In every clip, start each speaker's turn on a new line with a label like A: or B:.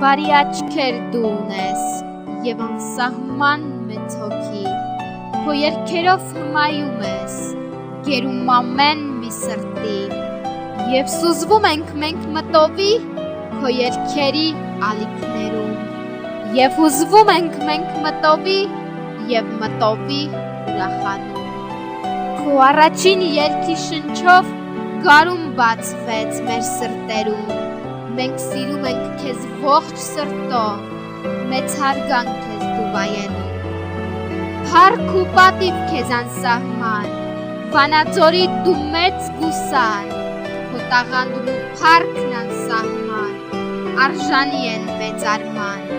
A: բարի աչքեր դու ունես և անսահման մեծ հոգի, քո երգերով հմայում ես, գերում ամեն մի սրտի, և սուզվում ենք մենք մտովի քո երգերի ալիքներում, և հուզվում ենք մենք մտովի և մտովի ուրախանում։ Քո առաջին երգի շնչով գարուն բացվեց մեր սրտերում, մենք սիրում ենք քեզ ողջ սրտով, մեծ հարգանք ես դու վայելում։ Փառք ու պատիվ քեզ անսահման, Վանաձորի դու մեծ գուսար, քո տաղանդն ու փառքն անսահման, արժանի են մեծ արման։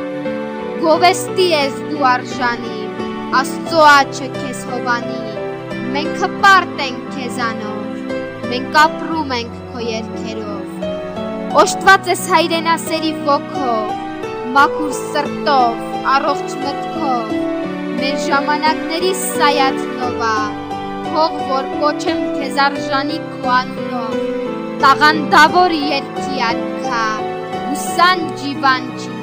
A: Գովեստի ես դու արժանի, Աստծո աչքը քեզ հովանի, մենք հպարտ ենք քեզանով, մենք ապրում ենք քո երգերով։ Օժտված ես հայրենասերի ոգով, մաքուր սրտով, առողջ մտքով, մեր ժամանակների Սայաթնովա, թող որ կոչեմ քեզ արժանի քո անունով, տաղանդավոր երգի արքա, ուսան ջիվան չի